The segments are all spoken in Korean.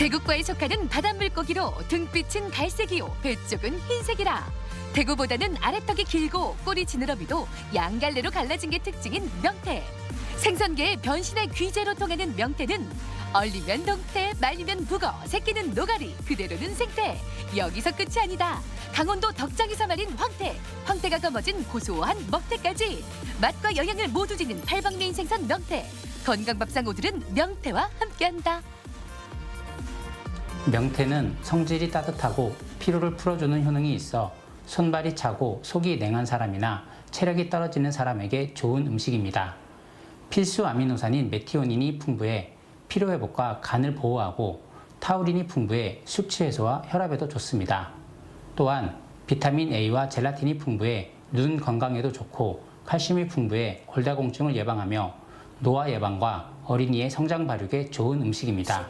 대구과에 속하는 바닷물고기로 등빛은 갈색이요 배 쪽은 흰색이라 대구보다는 아래턱이 길고 꼬리 지느러미도 양갈래로 갈라진 게 특징인 명태. 생선계의 변신의 귀재로 통하는 명태는 얼리면 동태, 말리면 북어, 새끼는 노가리, 그대로는 생태. 여기서 끝이 아니다. 강원도 덕장에서 말린 황태, 황태가 검어진 고소한 먹태까지 맛과 영양을 모두 지닌 팔방미인 생선 명태. 건강밥상 오늘은 명태와 함께한다. 명태는 성질이 따뜻하고 피로를 풀어주는 효능이 있어 손발이 차고 속이 냉한 사람이나 체력이 떨어지는 사람에게 좋은 음식입니다. 필수 아미노산인 메티오닌이 풍부해 피로회복과 간을 보호하고 타우린이 풍부해 숙취 해소와 혈압에도 좋습니다. 또한 비타민 A와 젤라틴이 풍부해 눈 건강에도 좋고 칼슘이 풍부해 골다공증을 예방하며 노화 예방과 어린이의 성장 발육에 좋은 음식입니다.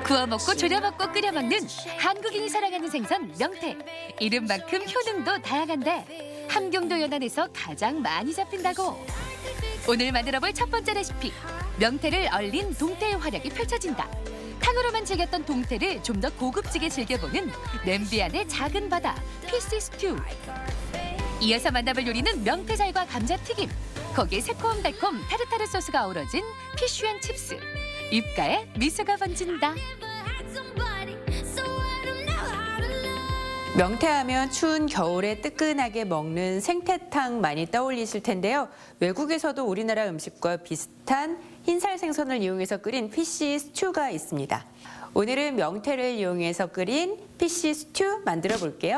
구워 먹고 졸여 먹고 끓여 먹는 한국인이 사랑하는 생선 명태. 이름만큼 효능도 다양한데 함경도 연안에서 가장 많이 잡힌다고. 오늘 만들어볼 첫 번째 레시피. 명태를 얼린 동태의 활약이 펼쳐진다. 탕으로만 즐겼던 동태를 좀 더 고급지게 즐겨보는 냄비 안의 작은 바다 피시 스튜. 이어서 만나볼 요리는 명태살과 감자튀김. 거기에 새콤달콤 타르타르 소스가 어우러진 피쉬앤칩스. 입가에 미소가 번진다. 명태하면 추운 겨울에 뜨끈하게 먹는 생태탕 많이 떠올리실 텐데요. 외국에서도 우리나라 음식과 비슷한 흰살 생선을 이용해서 끓인 피쉬 스튜가 있습니다. 오늘은 명태를 이용해서 끓인 피쉬 스튜 만들어 볼게요.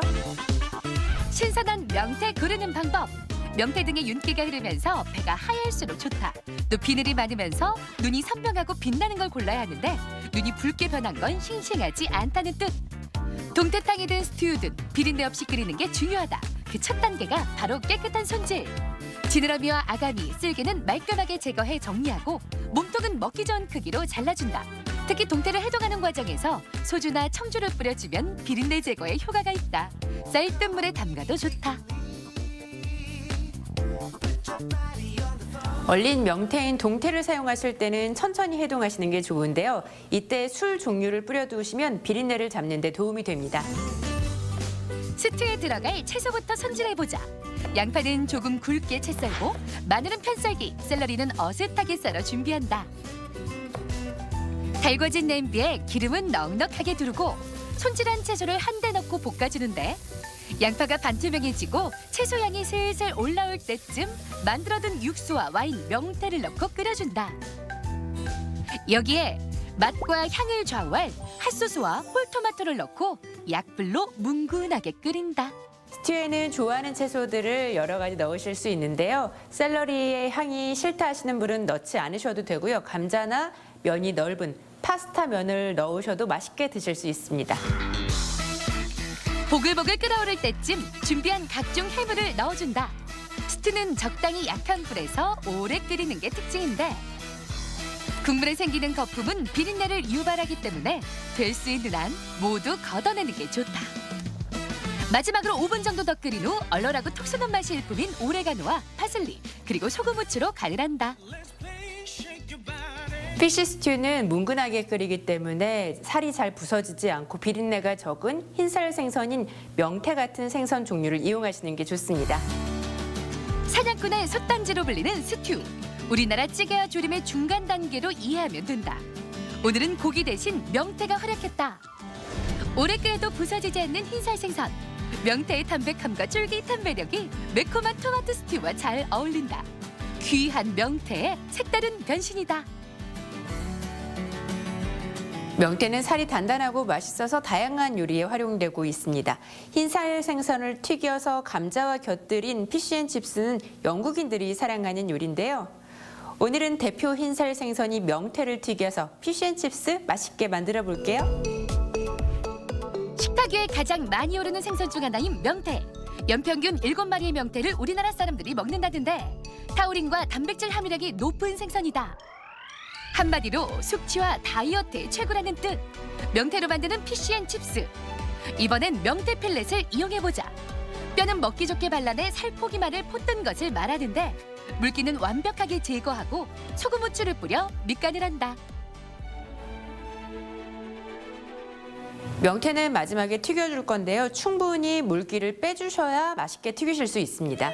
신선한 명태 고르는 방법. 명태 등의 윤기가 흐르면서 배가 하얄수록 좋다. 또 비늘이 많으면서 눈이 선명하고 빛나는 걸 골라야 하는데 눈이 붉게 변한 건 싱싱하지 않다는 뜻. 동태탕이든 스튜든 비린내 없이 끓이는 게 중요하다. 그 첫 단계가 바로 깨끗한 손질. 지느러미와 아가미, 쓸개는 말끔하게 제거해 정리하고 몸통은 먹기 좋은 크기로 잘라준다. 특히 동태를 해동하는 과정에서 소주나 청주를 뿌려주면 비린내 제거에 효과가 있다. 쌀뜨 물에 담가도 좋다. 얼린 명태인 동태를 사용하실 때는 천천히 해동하시는 게 좋은데요. 이때 술 종류를 뿌려두시면 비린내를 잡는 데 도움이 됩니다. 스튜에 들어갈 채소부터 손질해보자. 양파는 조금 굵게 채 썰고 마늘은 편썰기, 샐러리는 어슷하게 썰어 준비한다. 달궈진 냄비에 기름은 넉넉하게 두르고 손질한 채소를 한데 넣고 볶아주는데 양파가 반투명해지고 채소 향이 슬슬 올라올 때쯤 만들어둔 육수와 와인, 명태를 넣고 끓여준다. 여기에 맛과 향을 좌우할 핫소스와 홀토마토를 넣고 약불로 뭉근하게 끓인다. 스튜에는 좋아하는 채소들을 여러 가지 넣으실 수 있는데요. 샐러리의 향이 싫다 하시는 분은 넣지 않으셔도 되고요. 감자나 면이 넓은 파스타 면을 넣으셔도 맛있게 드실 수 있습니다. 보글보글 끓어오를 때쯤 준비한 각종 해물을 넣어준다. 스튜는 적당히 약한 불에서 오래 끓이는 게 특징인데 국물에 생기는 거품은 비린내를 유발하기 때문에 될 수 있는 한 모두 걷어내는 게 좋다. 마지막으로 5분 정도 더 끓인 후 얼얼하고 톡 쏘는 맛이 일품인 오레가노와 파슬리 그리고 소금 후추로 간을 한다. 피쉬 스튜는 뭉근하게 끓이기 때문에 살이 잘 부서지지 않고 비린내가 적은 흰살 생선인 명태 같은 생선 종류를 이용하시는 게 좋습니다. 사냥꾼의 솥단지로 불리는 스튜. 우리나라 찌개와 조림의 중간 단계로 이해하면 된다. 오늘은 고기 대신 명태가 활약했다. 오래 끓여도 부서지지 않는 흰살 생선. 명태의 담백함과 쫄깃한 매력이 매콤한 토마토 스튜와 잘 어울린다. 귀한 명태의 색다른 변신이다. 명태는 살이 단단하고 맛있어서 다양한 요리에 활용되고 있습니다. 흰살 생선을 튀겨서 감자와 곁들인 피쉬앤칩스는 영국인들이 사랑하는 요리인데요. 오늘은 대표 흰살 생선이 명태를 튀겨서 피쉬앤칩스 맛있게 만들어 볼게요. 식탁 위에 가장 많이 오르는 생선 중 하나인 명태. 연평균 7마리의 명태를 우리나라 사람들이 먹는다던데 타우린과 단백질 함유량이 높은 생선이다. 한마디로 숙취와 다이어트에 최고라는 뜻. 명태로 만드는 피쉬앤칩스. 이번엔 명태 필렛을 이용해보자. 뼈는 먹기 좋게 발라내 살포기만을 포뜬 것을 말하는데 물기는 완벽하게 제거하고 소금 후추를 뿌려 밑간을 한다. 명태는 마지막에 튀겨줄 건데요. 충분히 물기를 빼주셔야 맛있게 튀기실 수 있습니다.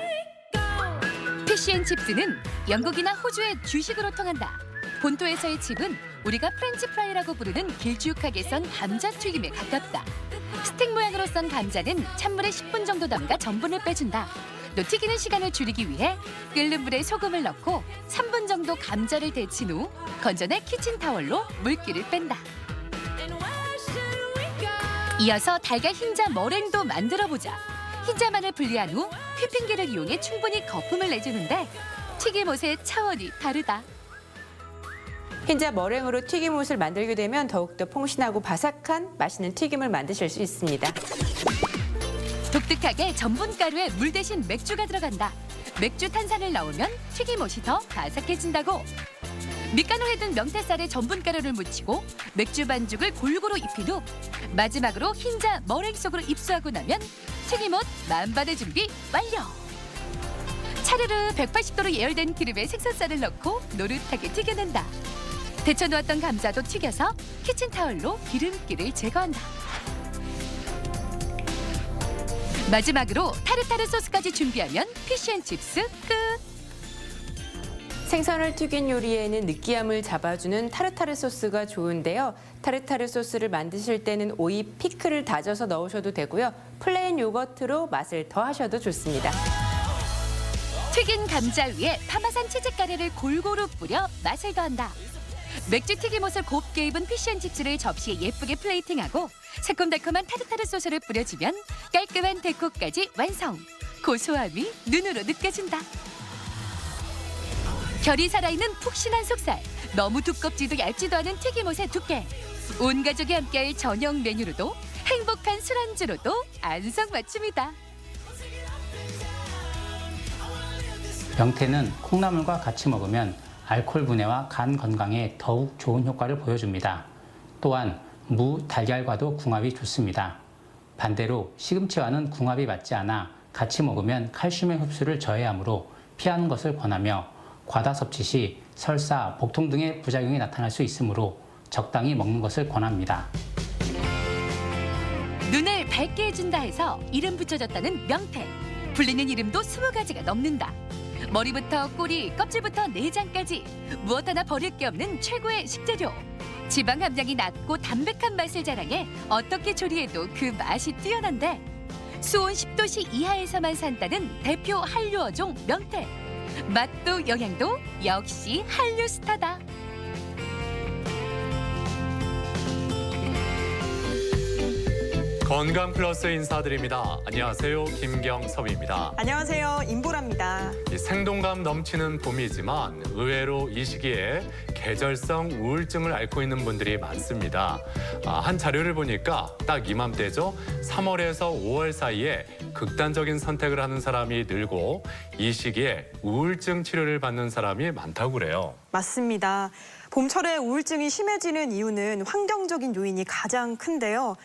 피쉬앤칩스는 영국이나 호주의 주식으로 통한다. 본토에서의 칩은 우리가 프렌치 프라이라고 부르는 길쭉하게 썬 감자튀김에 가깝다. 스틱 모양으로 썬 감자는 찬물에 10분 정도 담가 전분을 빼준다. 또 튀기는 시간을 줄이기 위해 끓는 물에 소금을 넣고 3분 정도 감자를 데친 후 건져내 키친타월로 물기를 뺀다. 이어서 달걀 흰자 머랭도 만들어보자. 흰자만을 분리한 후 휘핑기를 이용해 충분히 거품을 내주는데 튀김옷의 차원이 다르다. 흰자 머랭으로 튀김옷을 만들게 되면 더욱더 폭신하고 바삭한 맛있는 튀김을 만드실 수 있습니다. 독특하게 전분가루에 물 대신 맥주가 들어간다. 맥주 탄산을 넣으면 튀김옷이 더 바삭해진다고. 밑간을 해둔 명태살에 전분가루를 묻히고 맥주 반죽을 골고루 입힌 후 마지막으로 흰자 머랭 속으로 입수하고 나면 튀김옷 만반의 준비 완료. 차르르 180도로 예열된 기름에 생선살을 넣고 노릇하게 튀겨낸다. 데쳐놓았던 감자도 튀겨서 키친타월로 기름기를 제거한다. 마지막으로 타르타르 소스까지 준비하면 피쉬앤칩스 끝. 생선을 튀긴 요리에는 느끼함을 잡아주는 타르타르 소스가 좋은데요. 타르타르 소스를 만드실 때는 오이 피클을 다져서 넣으셔도 되고요. 플레인 요거트로 맛을 더하셔도 좋습니다. 튀긴 감자 위에 파마산 치즈가루를 골고루 뿌려 맛을 더한다. 맥주 튀김옷을 곱게 입은 피쉬앤칩스를 접시에 예쁘게 플레이팅하고 새콤달콤한 타르타르 소스를 뿌려주면 깔끔한 데코까지 완성. 고소함이 눈으로 느껴진다. 결이 살아있는 푹신한 속살, 너무 두껍지도 얇지도 않은 튀김옷의 두께. 온 가족이 함께할 저녁 메뉴로도 행복한 술안주로도 안성맞춤이다. 명태는 콩나물과 같이 먹으면 알코올 분해와 간 건강에 더욱 좋은 효과를 보여줍니다. 또한 무, 달걀과도 궁합이 좋습니다. 반대로 시금치와는 궁합이 맞지 않아 같이 먹으면 칼슘의 흡수를 저해하므로 피하는 것을 권하며 과다 섭취 시 설사, 복통 등의 부작용이 나타날 수 있으므로 적당히 먹는 것을 권합니다. 눈을 밝게 해준다 해서 이름 붙여졌다는 명태. 불리는 이름도 20가지가 넘는다. 머리부터 꼬리, 껍질부터 내장까지 무엇 하나 버릴 게 없는 최고의 식재료. 지방 함량이 낮고 담백한 맛을 자랑해 어떻게 조리해도 그 맛이 뛰어난데 수온 10도씨 이하에서만 산다는 대표 한류 어종 명태. 맛도 영양도 역시 한류 스타다. 건강 플러스 인사드립니다. 안녕하세요. 김경섭입니다. 안녕하세요. 임보라입니다. 생동감 넘치는 봄이지만 의외로 이 시기에 계절성 우울증을 앓고 있는 분들이 많습니다. 한 자료를 보니까 딱 이맘때죠. 3월에서 5월 사이에 극단적인 선택을 하는 사람이 늘고 이 시기에 우울증 치료를 받는 사람이 많다고 그래요. 맞습니다. 봄철에 우울증이 심해지는 이유는 환경적인 요인이 가장 큰데요.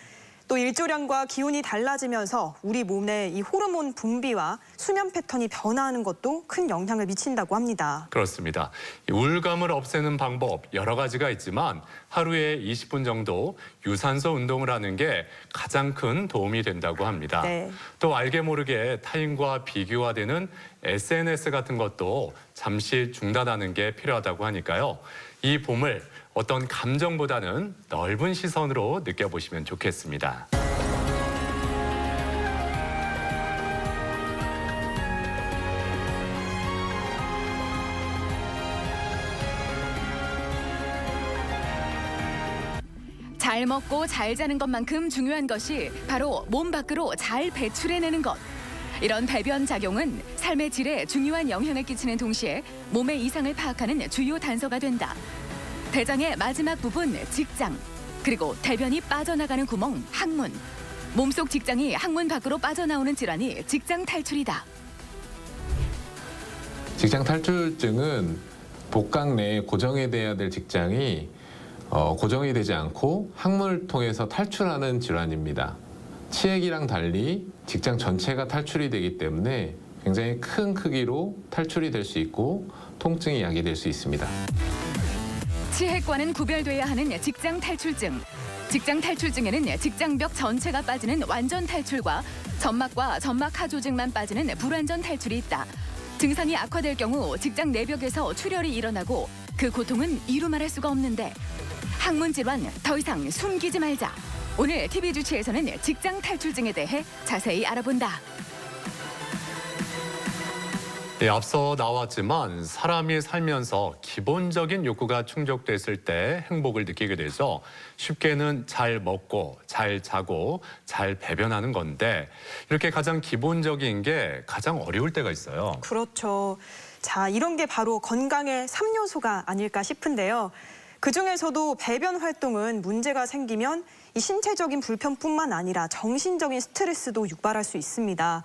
또 일조량과 기온이 달라지면서 우리 몸의 이 호르몬 분비와 수면 패턴이 변화하는 것도 큰 영향을 미친다고 합니다. 그렇습니다. 우울감을 없애는 방법 여러 가지가 있지만 하루에 20분 정도 유산소 운동을 하는 게 가장 큰 도움이 된다고 합니다. 네. 또 알게 모르게 타인과 비교가 되는 SNS 같은 것도 잠시 중단하는 게 필요하다고 하니까요. 이 봄을 어떤 감정보다는 넓은 시선으로 느껴보시면 좋겠습니다. 잘 먹고 잘 자는 것만큼 중요한 것이 바로 몸 밖으로 잘 배출해내는 것. 이런 배변 작용은 삶의 질에 중요한 영향을 끼치는 동시에 몸의 이상을 파악하는 주요 단서가 된다. 대장의 마지막 부분 직장, 그리고 대변이 빠져나가는 구멍 항문. 몸속 직장이 항문 밖으로 빠져나오는 질환이 직장 탈출이다. 직장 탈출증은 복강 내에 고정이 돼야 될 직장이 고정이 되지 않고 항문을 통해서 탈출하는 질환입니다. 치액이랑 달리 직장 전체가 탈출이 되기 때문에 굉장히 큰 크기로 탈출이 될 수 있고 통증이 야기될 수 있습니다. 치핵과는 구별돼야 하는 직장 탈출증. 직장 탈출증에는 직장벽 전체가 빠지는 완전 탈출과 점막과 점막 하 조직만 빠지는 불완전 탈출이 있다. 증상이 악화될 경우 직장 내벽에서 출혈이 일어나고 그 고통은 이루 말할 수가 없는데 항문 질환 더 이상 숨기지 말자. 오늘 TV 주치에서는 직장 탈출증에 대해 자세히 알아본다. 네, 앞서 나왔지만 사람이 살면서 기본적인 욕구가 충족됐을 때 행복을 느끼게 되죠. 쉽게는 잘 먹고 잘 자고 잘 배변하는 건데 이렇게 가장 기본적인 게 가장 어려울 때가 있어요. 그렇죠. 자, 이런 게 바로 건강의 3요소가 아닐까 싶은데요. 그중에서도 배변 활동은 문제가 생기면 이 신체적인 불편뿐만 아니라 정신적인 스트레스도 유발할 수 있습니다.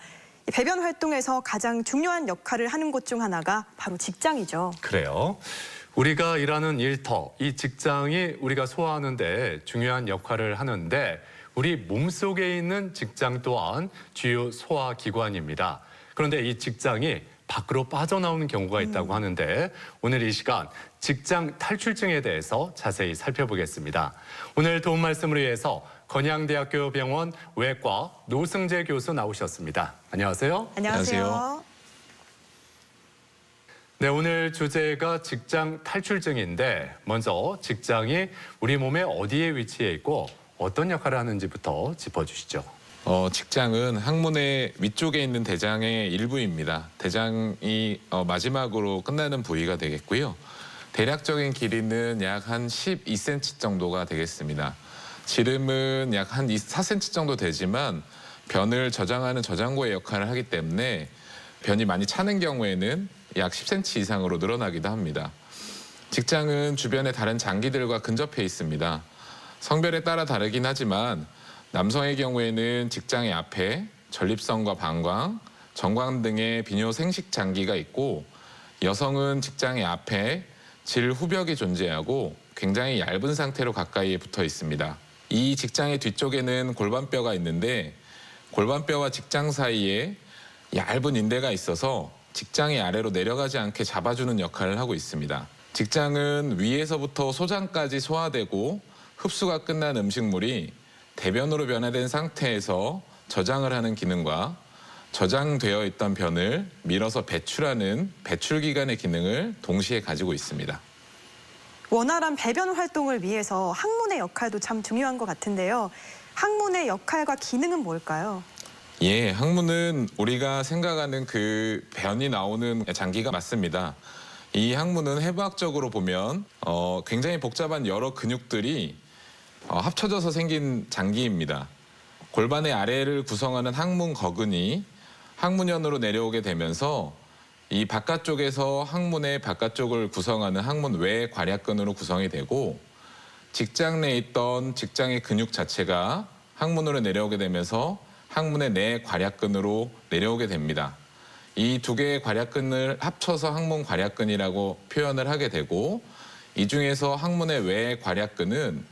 이 배변 활동에서 가장 중요한 역할을 하는 곳 중 하나가 바로 직장이죠. 그래요. 우리가 일하는 일터, 이 직장이 우리가 소화하는 데 중요한 역할을 하는데 우리 몸속에 있는 직장 또한 주요 소화기관입니다. 그런데 이 직장이 밖으로 빠져나오는 경우가 있다고 하는데 오늘 이 시간 직장 탈출증에 대해서 자세히 살펴보겠습니다. 오늘 도움 말씀을 위해서 건양대학교 병원 외과 노승재 교수 나오셨습니다. 안녕하세요. 안녕하세요. 네, 오늘 주제가 직장 탈출증인데 먼저 직장이 우리 몸의 어디에 위치해 있고 어떤 역할을 하는지부터 짚어주시죠. 직장은 항문의 위쪽에 있는 대장의 일부입니다. 대장이 마지막으로 끝나는 부위가 되겠고요. 대략적인 길이는 약 한 12cm 정도가 되겠습니다. 지름은 약 한 4cm 정도 되지만 변을 저장하는 저장고의 역할을 하기 때문에 변이 많이 차는 경우에는 약 10cm 이상으로 늘어나기도 합니다. 직장은 주변의 다른 장기들과 근접해 있습니다. 성별에 따라 다르긴 하지만 남성의 경우에는 직장의 앞에 전립선과 방광, 정관 등의 비뇨 생식 장기가 있고 여성은 직장의 앞에 질 후벽이 존재하고 굉장히 얇은 상태로 가까이에 붙어 있습니다. 이 직장의 뒤쪽에는 골반뼈가 있는데 골반뼈와 직장 사이에 얇은 인대가 있어서 직장이 아래로 내려가지 않게 잡아주는 역할을 하고 있습니다. 직장은 위에서부터 소장까지 소화되고 흡수가 끝난 음식물이 대변으로 변화된 상태에서 저장을 하는 기능과 저장되어 있던 변을 밀어서 배출하는 배출기관의 기능을 동시에 가지고 있습니다. 원활한 배변 활동을 위해서 항문의 역할도 참 중요한 것 같은데요. 항문의 역할과 기능은 뭘까요? 예, 항문은 우리가 생각하는 그 변이 나오는 장기가 맞습니다. 이 항문은 해부학적으로 보면 굉장히 복잡한 여러 근육들이 합쳐져서 생긴 장기입니다. 골반의 아래를 구성하는 항문 거근이 항문연으로 내려오게 되면서 이 바깥쪽에서 항문의 바깥쪽을 구성하는 항문 외 괄약근으로 구성이 되고 직장 내에 있던 직장의 근육 자체가 항문으로 내려오게 되면서 항문의 내 괄약근으로 내려오게 됩니다. 이 두 개의 괄약근을 합쳐서 항문 괄약근이라고 표현을 하게 되고 이 중에서 항문의 외 괄약근은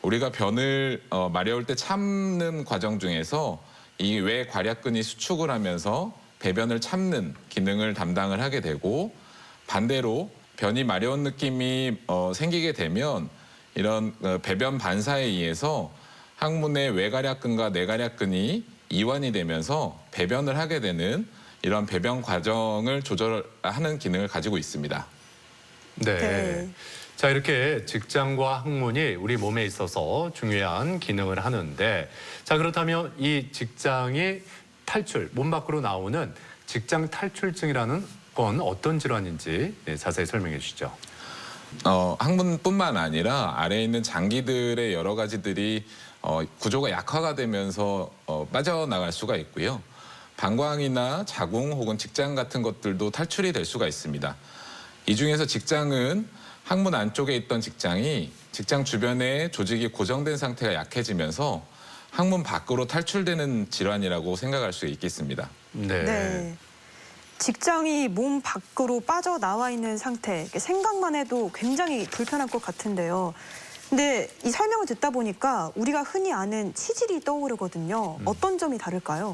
우리가 변을 마려울 때 참는 과정 중에서 이 외 괄약근이 수축을 하면서 배변을 참는 기능을 담당을 하게 되고 반대로 변이 마려운 느낌이 생기게 되면 이런 배변 반사에 의해서 항문의 외괄약근과 내괄약근이 이완이 되면서 배변을 하게 되는 이런 배변 과정을 조절하는 기능을 가지고 있습니다. 네. 자, 이렇게 직장과 항문이 우리 몸에 있어서 중요한 기능을 하는데 자, 그렇다면 이 직장이 탈출, 몸 밖으로 나오는 직장 탈출증이라는 건 어떤 질환인지 자세히 설명해 주시죠. 항문뿐만 아니라 아래에 있는 장기들의 여러 가지들이 구조가 약화가 되면서 빠져나갈 수가 있고요. 방광이나 자궁 혹은 직장 같은 것들도 탈출이 될 수가 있습니다. 이 중에서 직장은 항문 안쪽에 있던 직장이 직장 주변에 조직이 고정된 상태가 약해지면서 항문 밖으로 탈출되는 질환이라고 생각할 수 있겠습니다. 네. 직장이 몸 밖으로 빠져나와 있는 상태, 생각만 해도 굉장히 불편할 것 같은데요. 근데 이 설명을 듣다 보니까 우리가 흔히 아는 치질이 떠오르거든요. 어떤 점이 다를까요?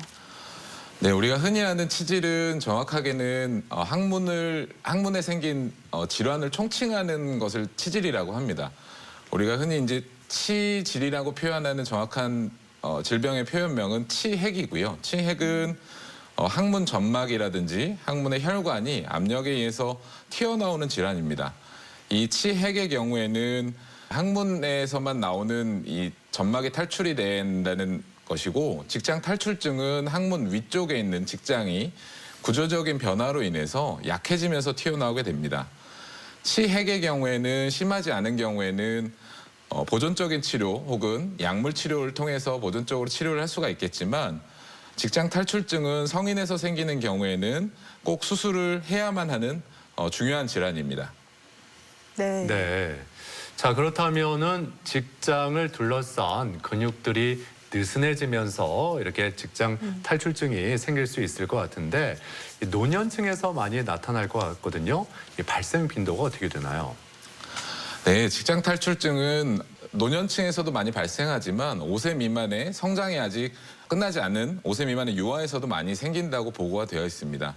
네, 우리가 흔히 아는 치질은 정확하게는 항문에 생긴 질환을 총칭하는 것을 치질이라고 합니다. 우리가 흔히 이제 치질이라고 표현하는 정확한 질병의 표현명은 치핵이고요. 치핵은 항문 점막이라든지 항문의 혈관이 압력에 의해서 튀어나오는 질환입니다. 이 치핵의 경우에는 항문에서만 나오는 이 점막이 탈출이 된다는 것이고, 직장 탈출증은 항문 위쪽에 있는 직장이 구조적인 변화로 인해서 약해지면서 튀어나오게 됩니다. 치핵의 경우에는 심하지 않은 경우에는 보존적인 치료 혹은 약물 치료를 통해서 보존적으로 치료를 할 수가 있겠지만, 직장 탈출증은 성인에서 생기는 경우에는 꼭 수술을 해야만 하는 중요한 질환입니다. 네. 네. 자, 그렇다면은 직장을 둘러싼 근육들이 느슨해지면서 이렇게 직장 탈출증이 생길 수 있을 것 같은데, 이 노년층에서 많이 나타날 것 같거든요. 이 발생 빈도가 어떻게 되나요? 네, 직장 탈출증은 노년층에서도 많이 발생하지만 5세 미만의 성장이 아직 끝나지 않은 5세 미만의 유아에서도 많이 생긴다고 보고가 되어 있습니다.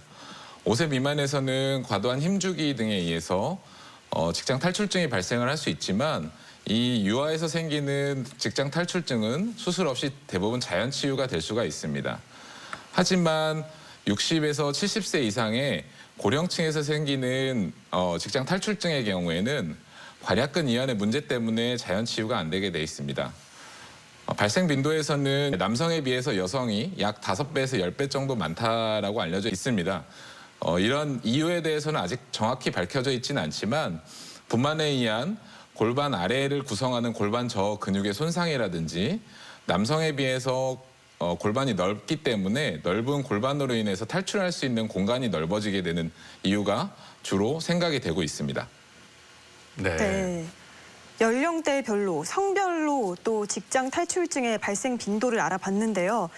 5세 미만에서는 과도한 힘주기 등에 의해서 직장 탈출증이 발생을 할 수 있지만, 이 유아에서 생기는 직장 탈출증은 수술 없이 대부분 자연 치유가 될 수가 있습니다. 하지만 60에서 70세 이상의 고령층에서 생기는 직장 탈출증의 경우에는 괄약근 이완의 문제 때문에 자연 치유가 안 되게 돼 있습니다. 발생 빈도에서는 남성에 비해서 여성이 약 5배에서 10배 정도 많다라고 알려져 있습니다. 이런 이유에 대해서는 아직 정확히 밝혀져 있지는 않지만, 분만에 의한 골반 아래를 구성하는 골반 저 근육의 손상이라든지, 남성에 비해서 골반이 넓기 때문에 넓은 골반으로 인해서 탈출할 수 있는 공간이 넓어지게 되는 이유가 주로 생각이 되고 있습니다. 네. 네. 연령대별로, 성별로 또 직장 탈출증의 발생 빈도를 알아봤는데요.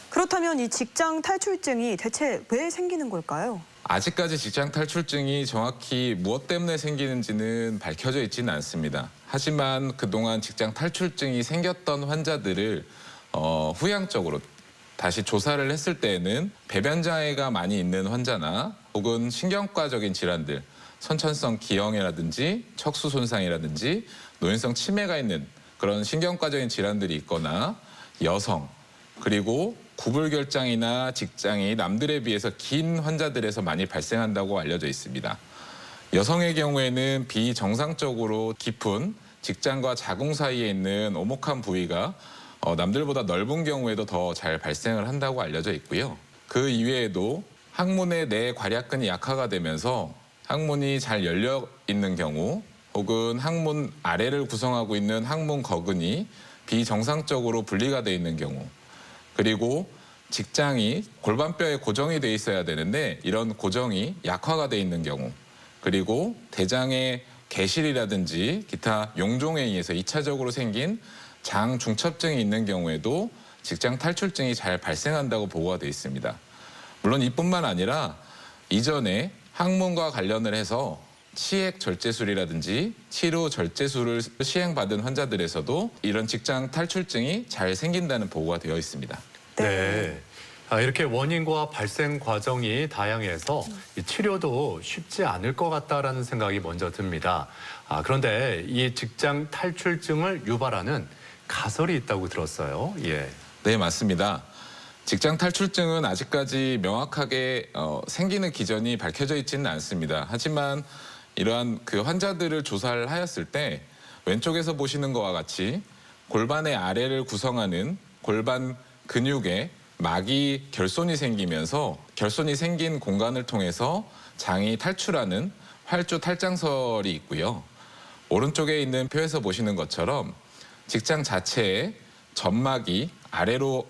그렇다면 이 직장 탈출증이 대체 왜 생기는 걸까요? 아직까지 직장 탈출증이 정확히 무엇 때문에 생기는지는 밝혀져 있지는 않습니다. 하지만 그동안 직장 탈출증이 생겼던 환자들을 후향적으로 다시 조사를 했을 때에는 배변 장애가 많이 있는 환자나 혹은 신경과적인 질환들, 선천성 기형이라든지 척수 손상이라든지 노인성 치매가 있는 그런 신경과적인 질환들이 있거나, 여성, 그리고 구불결장이나 직장이 남들에 비해서 긴 환자들에서 많이 발생한다고 알려져 있습니다. 여성의 경우에는 비정상적으로 깊은 직장과 자궁 사이에 있는 오목한 부위가 남들보다 넓은 경우에도 더 잘 발생을 한다고 알려져 있고요. 그 이외에도 항문의 내 괄약근이 약화가 되면서 항문이 잘 열려 있는 경우, 혹은 항문 아래를 구성하고 있는 항문 거근이 비정상적으로 분리가 돼 있는 경우, 그리고 직장이 골반뼈에 고정이 돼 있어야 되는데 이런 고정이 약화가 돼 있는 경우, 그리고 대장의 개실이라든지 기타 용종에 의해서 2차적으로 생긴 장 중첩증이 있는 경우에도 직장 탈출증이 잘 발생한다고 보고가 돼 있습니다. 물론 이뿐만 아니라 이전에 항문과 관련을 해서 치핵 절제술이라든지 치료 절제술을 시행받은 환자들에서도 이런 직장 탈출증이 잘 생긴다는 보고가 되어 있습니다. 네. 이렇게 원인과 발생 과정이 다양해서 이 치료도 쉽지 않을 것 같다라는 생각이 먼저 듭니다. 그런데 이 직장 탈출증을 유발하는 가설이 있다고 들었어요. 예. 네, 맞습니다. 직장 탈출증은 아직까지 명확하게 생기는 기전이 밝혀져 있지는 않습니다. 하지만 이러한 그 환자들을 조사를 하였을 때 왼쪽에서 보시는 것과 같이 골반의 아래를 구성하는 골반 근육에 막이 결손이 생기면서 결손이 생긴 공간을 통해서 장이 탈출하는 활주 탈장설이 있고요. 오른쪽에 있는 표에서 보시는 것처럼 직장 자체에 점막이 아래로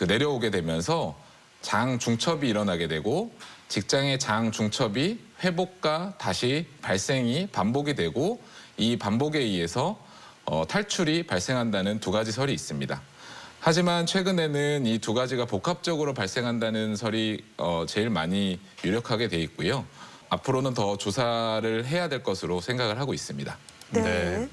내려오게 되면서 장 중첩이 일어나게 되고, 직장의 장 중첩이 회복과 다시 발생이 반복이 되고, 이 반복에 의해서 탈출이 발생한다는 두 가지 설이 있습니다. 하지만 최근에는 이 두 가지가 복합적으로 발생한다는 설이 제일 많이 유력하게 돼 있고요. 앞으로는 더 조사를 해야 될 것으로 생각을 하고 있습니다. 네. 네.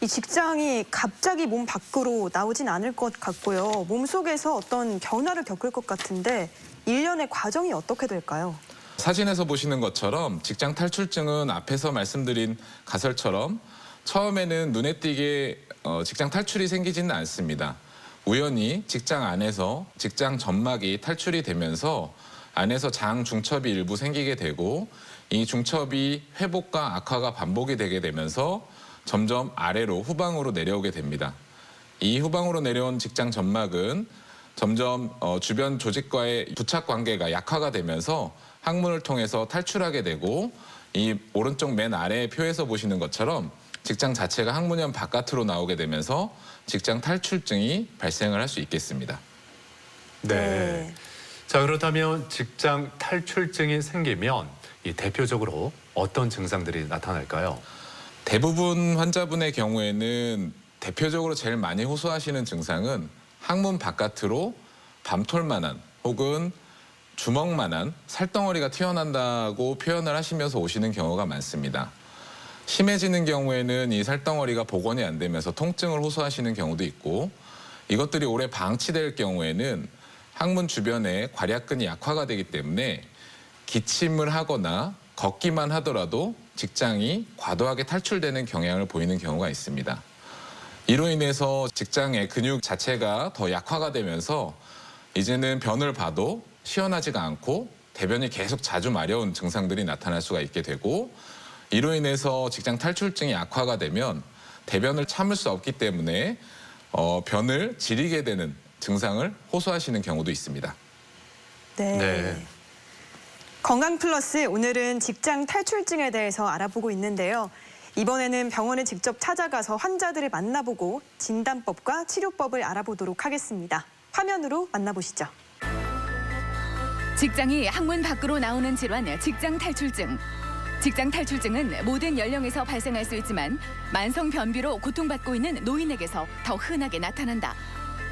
이 직장이 갑자기 몸 밖으로 나오진 않을 것 같고요. 몸속에서 어떤 변화를 겪을 것 같은데 일련의 과정이 어떻게 될까요? 사진에서 보시는 것처럼 직장 탈출증은 앞에서 말씀드린 가설처럼 처음에는 눈에 띄게 직장 탈출이 생기지는 않습니다. 우연히 직장 안에서 직장 점막이 탈출이 되면서 안에서 장 중첩이 일부 생기게 되고 이 중첩이 회복과 악화가 반복이 되게 되면서 점점 아래로 후방으로 내려오게 됩니다. 이 후방으로 내려온 직장 점막은 점점 주변 조직과의 부착 관계가 약화가 되면서 항문을 통해서 탈출하게 되고 이 오른쪽 맨 아래의 표에서 보시는 것처럼 직장 자체가 항문형 바깥으로 나오게 되면서 직장 탈출증이 발생을 할 수 있겠습니다. 네. 자, 그렇다면 직장 탈출증이 생기면 이 대표적으로 어떤 증상들이 나타날까요? 대부분 환자분의 경우에는 대표적으로 제일 많이 호소하시는 증상은 항문 바깥으로 밤톨만한 혹은 주먹만한 살덩어리가 튀어난다고 표현을 하시면서 오시는 경우가 많습니다. 심해지는 경우에는 이 살덩어리가 복원이 안 되면서 통증을 호소하시는 경우도 있고 이것들이 오래 방치될 경우에는 항문 주변에 괄약근이 약화가 되기 때문에 기침을 하거나 걷기만 하더라도 직장이 과도하게 탈출되는 경향을 보이는 경우가 있습니다. 이로 인해서 직장의 근육 자체가 더 약화가 되면서 이제는 변을 봐도 시원하지가 않고 대변이 계속 자주 마려운 증상들이 나타날 수가 있게 되고 이로 인해서 직장 탈출증이 악화가 되면 대변을 참을 수 없기 때문에 변을 지리게 되는 증상을 호소하시는 경우도 있습니다. 네. 네. 건강 플러스 오늘은 직장 탈출증에 대해서 알아보고 있는데요. 이번에는 병원에 직접 찾아가서 환자들을 만나보고 진단법과 치료법을 알아보도록 하겠습니다. 화면으로 만나보시죠. 직장이 항문 밖으로 나오는 질환, 직장 탈출증. 직장 탈출증은 모든 연령에서 발생할 수 있지만 만성 변비로 고통받고 있는 노인에게서 더 흔하게 나타난다.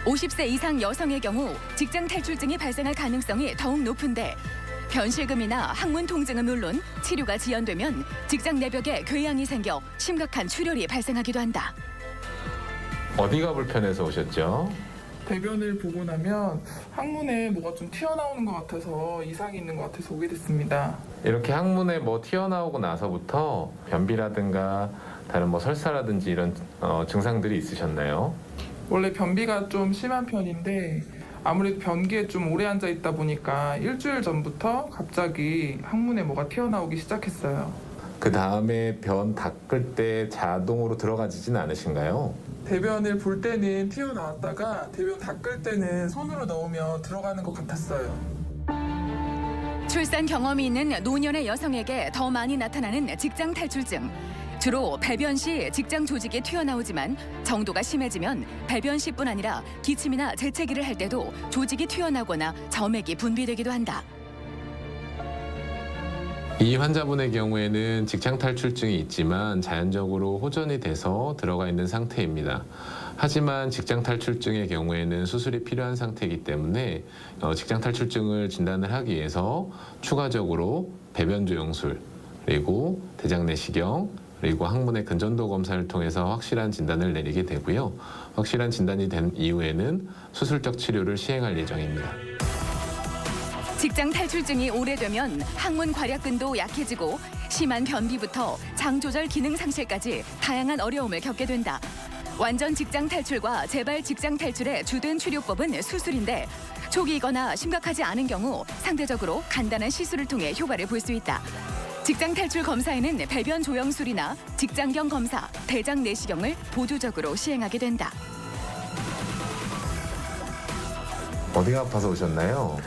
50세 이상 여성의 경우 직장 탈출증이 발생할 가능성이 더욱 높은데 변실금이나 항문 통증은 물론 치료가 지연되면 직장 내벽에 궤양이 생겨 심각한 출혈이 발생하기도 한다. 어디가 불편해서 오셨죠? 대변을 보고 나면 항문에 뭐가 좀 튀어나오는 것 같아서 이상이 있는 것 같아서 오게 됐습니다. 이렇게 항문에 뭐 튀어나오고 나서부터 변비라든가 다른 뭐 설사라든지 이런 증상들이 있으셨나요? 원래 변비가 좀 심한 편인데 아무래도 변기에 좀 오래 앉아 있다 보니까 일주일 전부터 갑자기 항문에 뭐가 튀어나오기 시작했어요. 그 다음에 변 닦을 때 자동으로 들어가지진 않으신가요? 대변을 볼 때는 튀어나왔다가 대변 닦을 때는 손으로 넣으면 들어가는 것 같았어요. 출산 경험이 있는 노년의 여성에게 더 많이 나타나는 직장 탈출증. 주로 배변 시 직장 조직이 튀어나오지만 정도가 심해지면 배변 시뿐 아니라 기침이나 재채기를 할 때도 조직이 튀어나오거나 점액이 분비되기도 한다. 이 환자분의 경우에는 직장 탈출증이 있지만 자연적으로 호전이 돼서 들어가 있는 상태입니다. 하지만 직장 탈출증의 경우에는 수술이 필요한 상태이기 때문에 직장 탈출증을 진단을 하기 위해서 추가적으로 배변 조영술, 그리고 대장 내시경, 그리고 항문의 근전도 검사를 통해서 확실한 진단을 내리게 되고요. 확실한 진단이 된 이후에는 수술적 치료를 시행할 예정입니다. 직장 탈출증이 오래되면 항문 괄약근도 약해지고 심한 변비부터 장 조절 기능 상실까지 다양한 어려움을 겪게 된다. 완전 직장 탈출과 재발 직장 탈출의 주된 치료법은 수술인데 초기이거나 심각하지 않은 경우 상대적으로 간단한 시술을 통해 효과를 볼 수 있다. 직장 탈출 검사에는 배변 조영술이나 직장경 검사, 대장 내시경을 보조적으로 시행하게 된다. 어디가 아파서 오셨나요?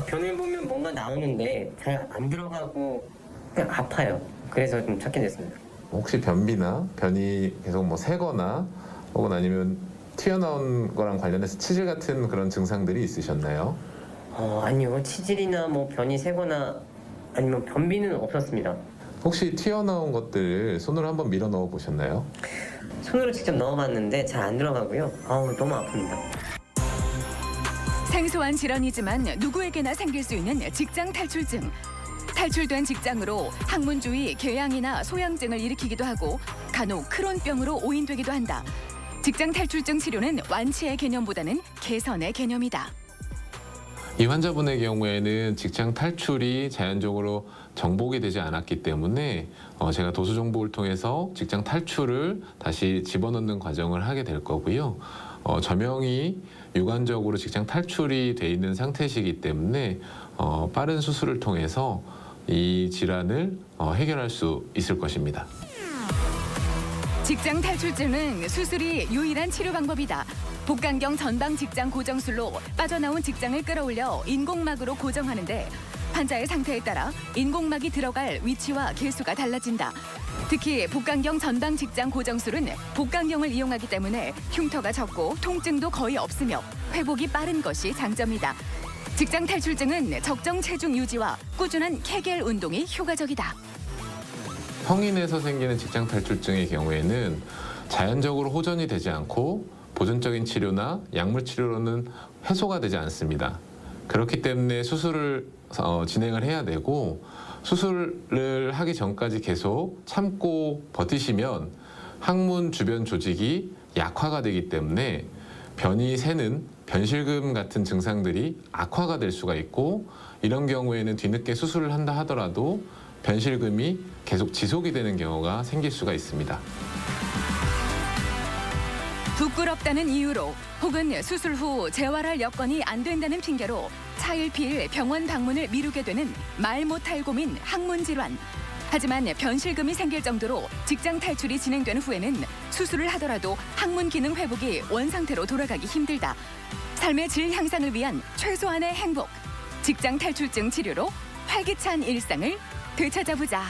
변을 보면 뭔가 나오는데 잘 안 들어가고 그냥 아파요. 그래서 좀 찾게 됐습니다. 혹시 변비나 변이 계속 뭐 새거나 혹은 아니면 튀어나온 거랑 관련해서 치질 같은 그런 증상들이 있으셨나요? 아니요. 치질이나 뭐 변이 새거나 아니면 변비는 없었습니다. 혹시 튀어나온 것들을 손으로 한번 밀어 넣어 보셨나요? 손으로 직접 넣어봤는데 잘 안 들어가고요. 너무 아픕니다. 생소한 질환이지만 누구에게나 생길 수 있는 직장 탈출증. 탈출된 직장으로 항문 주위 궤양이나 소양증을 일으키기도 하고 간혹 크론병으로 오인되기도 한다. 직장 탈출증 치료는 완치의 개념보다는 개선의 개념이다. 이 환자분의 경우에는 직장 탈출이 자연적으로 정복이 되지 않았기 때문에 제가 도수 정복을 통해서 직장 탈출을 다시 집어넣는 과정을 하게 될 거고요. 저명이 유관적으로 직장 탈출이 돼 있는 상태이기 때문에 빠른 수술을 통해서 이 질환을 해결할 수 있을 것입니다. 직장 탈출증은 수술이 유일한 치료 방법이다. 복강경 전방 직장 고정술로 빠져나온 직장을 끌어올려 인공막으로 고정하는데 환자의 상태에 따라 인공막이 들어갈 위치와 개수가 달라진다. 특히 복강경 전방 직장 고정술은 복강경을 이용하기 때문에 흉터가 적고 통증도 거의 없으며 회복이 빠른 것이 장점이다. 직장 탈출증은 적정 체중 유지와 꾸준한 케겔 운동이 효과적이다. 성인에서 생기는 직장 탈출증의 경우에는 자연적으로 호전이 되지 않고 보존적인 치료나 약물 치료로는 해소가 되지 않습니다. 그렇기 때문에 수술을 진행을 해야 되고 수술을 하기 전까지 계속 참고 버티시면 항문 주변 조직이 약화가 되기 때문에 변이 새는 변실금 같은 증상들이 악화가 될 수가 있고 이런 경우에는 뒤늦게 수술을 한다 하더라도 변실금이 계속 지속이 되는 경우가 생길 수가 있습니다. 부끄럽다는 이유로 혹은 수술 후 재활할 여건이 안 된다는 핑계로 차일피일 병원 방문을 미루게 되는 말 못할 고민 항문 질환. 하지만 변실금이 생길 정도로 직장 탈출이 진행된 후에는 수술을 하더라도 항문 기능 회복이 원상태로 돌아가기 힘들다. 삶의 질 향상을 위한 최소한의 행복. 직장 탈출증 치료로 활기찬 일상을 되찾아보자.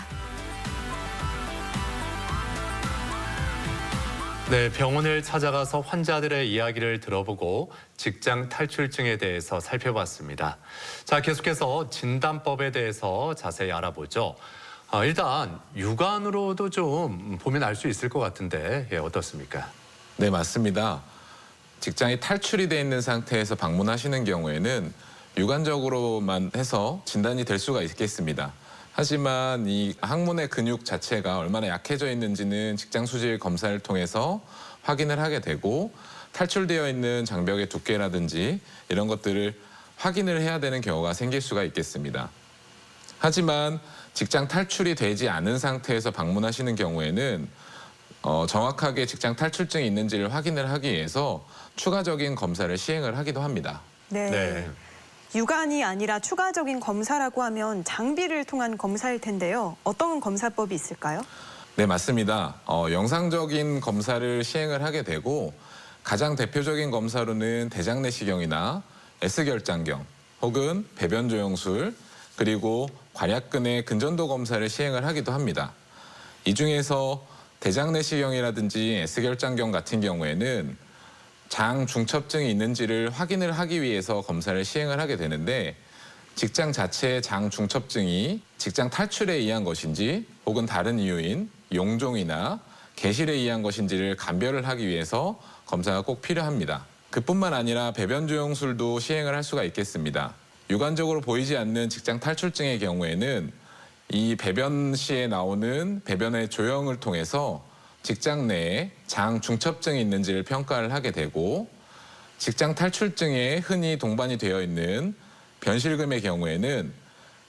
네, 병원을 찾아가서 환자들의 이야기를 들어보고 직장 탈출증에 대해서 살펴봤습니다. 자, 계속해서 진단법에 대해서 자세히 알아보죠. 일단 육안으로도 좀 보면 알 수 있을 것 같은데 어떻습니까? 네, 맞습니다. 직장이 탈출이 돼 있는 상태에서 방문하시는 경우에는 육안적으로만 해서 진단이 될 수가 있겠습니다. 하지만 이 항문의 근육 자체가 얼마나 약해져 있는지는 직장 수질 검사를 통해서 확인을 하게 되고 탈출되어 있는 장벽의 두께라든지 이런 것들을 확인을 해야 되는 경우가 생길 수가 있겠습니다. 하지만 직장 탈출이 되지 않은 상태에서 방문하시는 경우에는 정확하게 직장 탈출증이 있는지를 확인을 하기 위해서 추가적인 검사를 시행을 하기도 합니다. 네. 육안이 아니라 추가적인 검사라고 하면 장비를 통한 검사일 텐데요. 어떤 검사법이 있을까요? 네, 맞습니다. 영상적인 검사를 시행을 하게 되고 가장 대표적인 검사로는 대장 내시경이나 S결장경 혹은 배변 조영술 그리고 괄약근의 근전도 검사를 시행을 하기도 합니다. 이 중에서 대장 내시경이라든지 S결장경 같은 경우에는 장 중첩증이 있는지를 확인을 하기 위해서 검사를 시행을 하게 되는데 직장 자체의 장 중첩증이 직장 탈출에 의한 것인지 혹은 다른 이유인 용종이나 개실에 의한 것인지를 감별을 하기 위해서 검사가 꼭 필요합니다. 그뿐만 아니라 배변 조영술도 시행을 할 수가 있겠습니다. 육안적으로 보이지 않는 직장 탈출증의 경우에는 이 배변 시에 나오는 배변의 조영을 통해서 직장 내에 장 중첩증이 있는지를 평가를 하게 되고 직장 탈출증에 흔히 동반이 되어 있는 변실금의 경우에는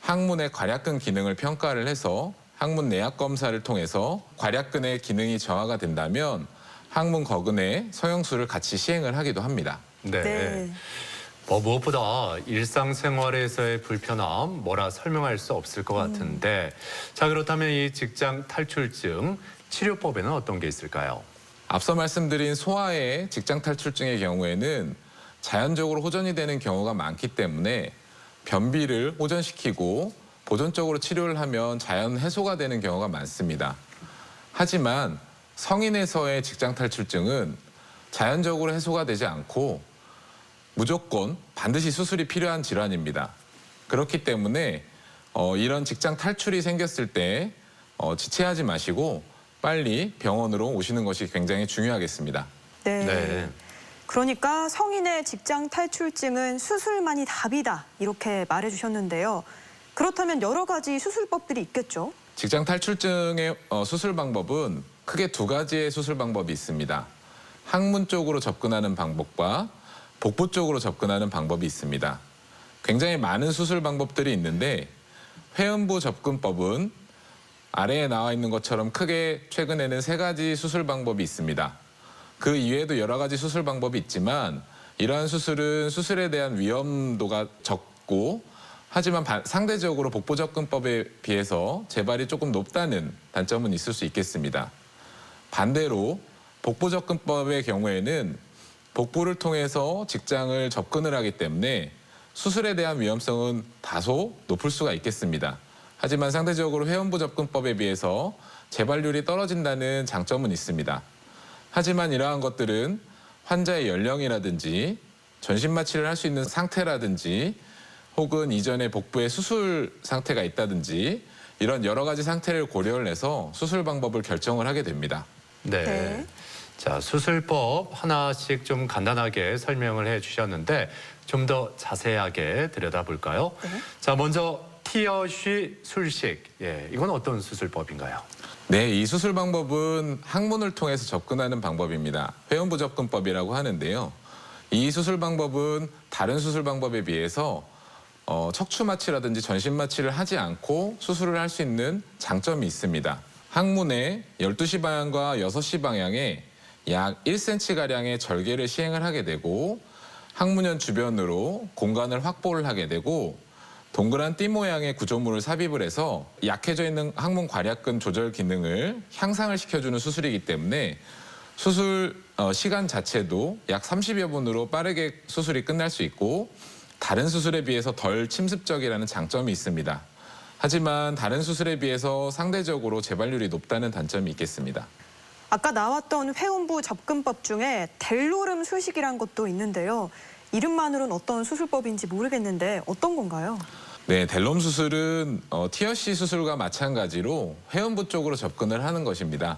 항문의 괄약근 기능을 평가를 해서 항문 내압 검사를 통해서 괄약근의 기능이 저하가 된다면 항문 거근의 서영술을 같이 시행을 하기도 합니다. 네. 무엇보다 일상생활에서의 불편함 뭐라 설명할 수 없을 것 같은데 자, 그렇다면 이 직장 탈출증 치료법에는 어떤 게 있을까요? 앞서 말씀드린 소아의 직장 탈출증의 경우에는 자연적으로 호전이 되는 경우가 많기 때문에 변비를 호전시키고 보존적으로 치료를 하면 자연 해소가 되는 경우가 많습니다. 하지만 성인에서의 직장 탈출증은 자연적으로 해소가 되지 않고 무조건 반드시 수술이 필요한 질환입니다. 그렇기 때문에 이런 직장 탈출이 생겼을 때 지체하지 마시고 빨리 병원으로 오시는 것이 굉장히 중요하겠습니다. 네. 그러니까 성인의 직장 탈출증은 수술만이 답이다 이렇게 말해주셨는데요. 그렇다면 여러 가지 수술법들이 있겠죠? 직장 탈출증의 수술 방법은 크게 두 가지의 수술 방법이 있습니다. 항문 쪽으로 접근하는 방법과 복부 쪽으로 접근하는 방법이 있습니다. 굉장히 많은 수술 방법들이 있는데 회음부 접근법은 아래에 나와 있는 것처럼 크게 최근에는 3가지 수술 방법이 있습니다. 그 이외에도 여러 가지 수술 방법이 있지만 이러한 수술은 수술에 대한 위험도가 적고 하지만 상대적으로 복부 접근법에 비해서 재발이 조금 높다는 단점은 있을 수 있겠습니다. 반대로 복부 접근법의 경우에는 복부를 통해서 직장을 접근을 하기 때문에 수술에 대한 위험성은 다소 높을 수가 있겠습니다. 하지만 상대적으로 회음부 접근법에 비해서 재발률이 떨어진다는 장점은 있습니다. 하지만 이러한 것들은 환자의 연령이라든지 전신 마취를 할 수 있는 상태라든지 혹은 이전에 복부에 수술 상태가 있다든지 이런 여러 가지 상태를 고려를 해서 수술 방법을 결정을 하게 됩니다. 네. 네. 자, 수술법 하나씩 좀 간단하게 설명을 해 주셨는데 좀 더 자세하게 들여다볼까요? 네. 자, 먼저 티어쉬 술식. 예, 이건 어떤 수술법인가요? 네, 이 수술 방법은 항문을 통해서 접근하는 방법입니다. 회음부 접근법이라고 하는데요. 이 수술 방법은 다른 수술 방법에 비해서 척추 마취라든지 전신 마취를 하지 않고 수술을 할 수 있는 장점이 있습니다. 항문의 12시 방향과 6시 방향에 약 1cm가량의 절개를 시행을 하게 되고 항문연 주변으로 공간을 확보를 하게 되고 동그란 띠 모양의 구조물을 삽입을 해서 약해져 있는 항문 괄약근 조절 기능을 향상을 시켜주는 수술이기 때문에 수술 시간 자체도 약 30여 분으로 빠르게 수술이 끝날 수 있고 다른 수술에 비해서 덜 침습적이라는 장점이 있습니다. 하지만 다른 수술에 비해서 상대적으로 재발률이 높다는 단점이 있겠습니다. 아까 나왔던 회음부 접근법 중에 델로름 술식이란 것도 있는데요. 이름만으로는 어떤 수술법인지 모르겠는데 어떤 건가요? 네, 델롬 수술은 티어시 수술과 마찬가지로 회음부 쪽으로 접근을 하는 것입니다.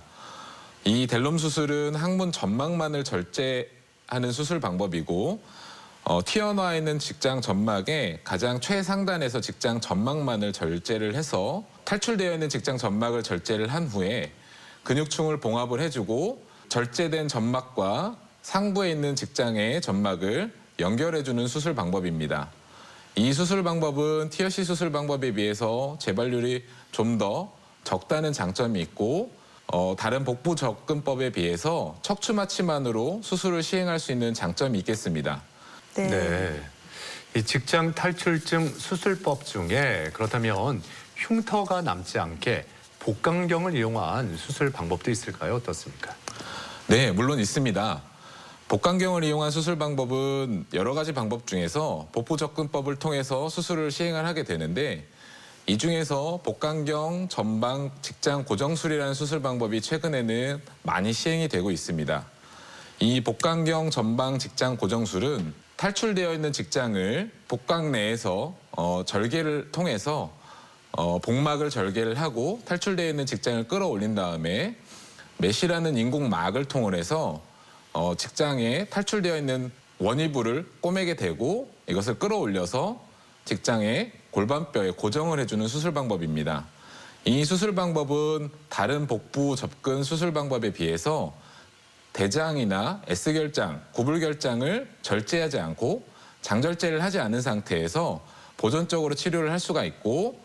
이 델롬 수술은 항문 점막만을 절제하는 수술 방법이고 튀어나와 있는 직장 점막의 가장 최상단에서 직장 점막만을 절제를 해서 탈출되어 있는 직장 점막을 절제를 한 후에 근육층을 봉합을 해주고 절제된 점막과 상부에 있는 직장의 점막을 연결해주는 수술 방법입니다. 이 수술 방법은 티어시 수술 방법에 비해서 재발률이 좀 더 적다는 장점이 있고 다른 복부 접근법에 비해서 척추 마취만으로 수술을 시행할 수 있는 장점이 있겠습니다. 네. 네. 이 직장 탈출증 수술법 중에 그렇다면 흉터가 남지 않게 복강경을 이용한 수술 방법도 있을까요? 어떻습니까? 네, 물론 있습니다. 복강경을 이용한 수술 방법은 여러 가지 방법 중에서 복부 접근법을 통해서 수술을 시행을 하게 되는데 이 중에서 복강경 전방 직장 고정술이라는 수술 방법이 최근에는 많이 시행이 되고 있습니다. 이 복강경 전방 직장 고정술은 탈출되어 있는 직장을 복강 내에서 절개를 통해서 복막을 절개를 하고 탈출되어 있는 직장을 끌어올린 다음에 메시라는 인공막을 통해서 직장에 탈출되어 있는 원위부를 꼬매게 되고 이것을 끌어올려서 직장의 골반뼈에 고정을 해주는 수술 방법입니다. 이 수술 방법은 다른 복부 접근 수술 방법에 비해서 대장이나 S결장, 구불결장을 절제하지 않고 장절제를 하지 않은 상태에서 보존적으로 치료를 할 수가 있고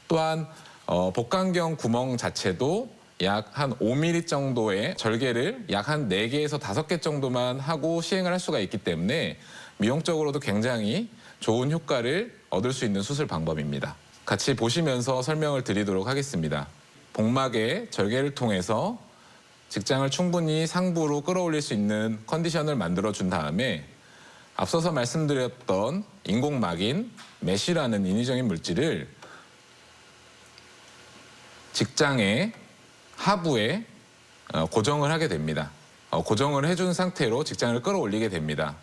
또한 복강경 구멍 자체도 약 한 5mm 정도의 절개를 약 한 4개에서 5개 정도만 하고 시행을 할 수가 있기 때문에 미용적으로도 굉장히 좋은 효과를 얻을 수 있는 수술 방법입니다. 같이 보시면서 설명을 드리도록 하겠습니다. 복막의 절개를 통해서 직장을 충분히 상부로 끌어올릴 수 있는 컨디션을 만들어준 다음에 앞서서 말씀드렸던 인공막인 메시라는 인위적인 물질을 직장의 하부에 고정을 하게 됩니다. 고정을 해준 상태로 직장을 끌어올리게 됩니다.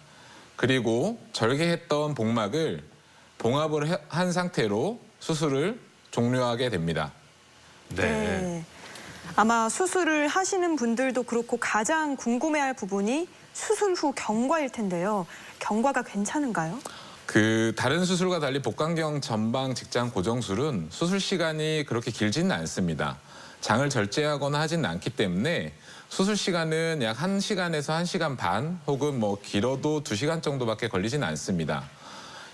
그리고 절개했던 복막을 봉합을 한 상태로 수술을 종료하게 됩니다. 네. 아마 수술을 하시는 분들도 그렇고 가장 궁금해할 부분이 수술 후 경과일 텐데요. 경과가 괜찮은가요? 다른 수술과 달리 복강경 전방 직장 고정술은 수술 시간이 그렇게 길지는 않습니다. 장을 절제하거나 하지는 않기 때문에 수술 시간은 약 1시간에서 1시간 반 혹은 길어도 2시간 정도밖에 걸리지는 않습니다.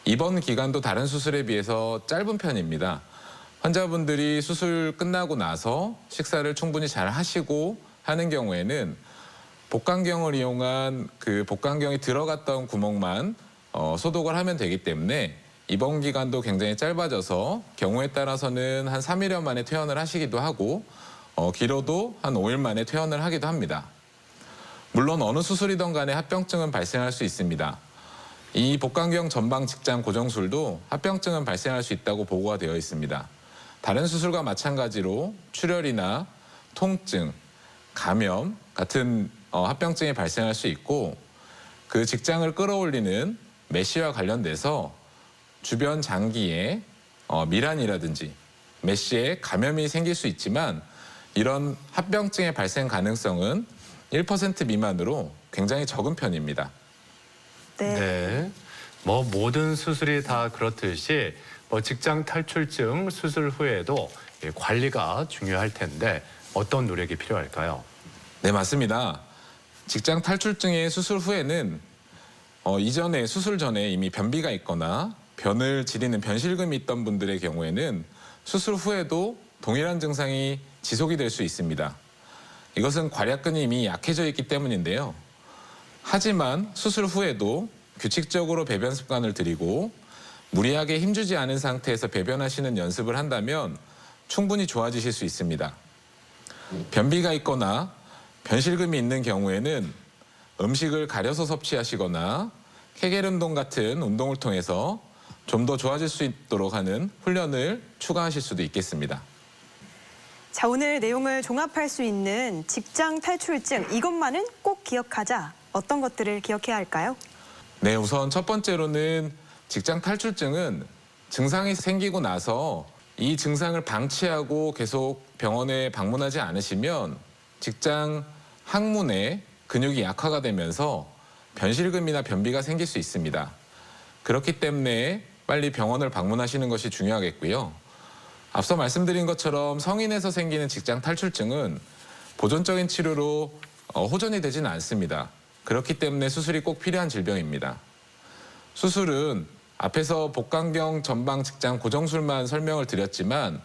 입원 기간도 다른 수술에 비해서 짧은 편입니다. 환자분들이 수술 끝나고 나서 식사를 충분히 잘 하시고 하는 경우에는 복강경을 이용한 그 복강경이 들어갔던 구멍만 소독을 하면 되기 때문에 입원 기간도 굉장히 짧아져서 경우에 따라서는 한 3일여 만에 퇴원을 하시기도 하고 길어도 한 5일 만에 퇴원을 하기도 합니다. 물론 어느 수술이든 간에 합병증은 발생할 수 있습니다. 이 복강경 전방 직장 고정술도 합병증은 발생할 수 있다고 보고가 되어 있습니다. 다른 수술과 마찬가지로 출혈이나 통증, 감염 같은 합병증이 발생할 수 있고 그 직장을 끌어올리는 메쉬와 관련돼서 주변 장기에 미란이라든지 메쉬에 감염이 생길 수 있지만 이런 합병증의 발생 가능성은 1% 미만으로 굉장히 적은 편입니다. 네. 뭐 모든 수술이 다 그렇듯이 직장 탈출증 수술 후에도 관리가 중요할 텐데 어떤 노력이 필요할까요? 네, 맞습니다. 직장 탈출증의 수술 후에는 이전에 수술 전에 이미 변비가 있거나 변을 지리는 변실금이 있던 분들의 경우에는 수술 후에도 동일한 증상이 지속이 될 수 있습니다. 이것은 괄약근이 이미 약해져 있기 때문인데요. 하지만 수술 후에도 규칙적으로 배변 습관을 들이고 무리하게 힘주지 않은 상태에서 배변하시는 연습을 한다면 충분히 좋아지실 수 있습니다. 변비가 있거나 변실금이 있는 경우에는 음식을 가려서 섭취하시거나 케겔 운동 같은 운동을 통해서 좀 더 좋아질 수 있도록 하는 훈련을 추가하실 수도 있겠습니다. 자, 오늘 내용을 종합할 수 있는 직장 탈출증, 이것만은 꼭 기억하자. 어떤 것들을 기억해야 할까요? 네, 우선 첫 번째로는 직장 탈출증은 증상이 생기고 나서 이 증상을 방치하고 계속 병원에 방문하지 않으시면 직장 항문에 근육이 약화가 되면서 변실금이나 변비가 생길 수 있습니다. 그렇기 때문에 빨리 병원을 방문하시는 것이 중요하겠고요. 앞서 말씀드린 것처럼 성인에서 생기는 직장 탈출증은 보존적인 치료로 호전이 되지는 않습니다. 그렇기 때문에 수술이 꼭 필요한 질병입니다. 수술은 앞에서 복강경 전방 직장 고정술만 설명을 드렸지만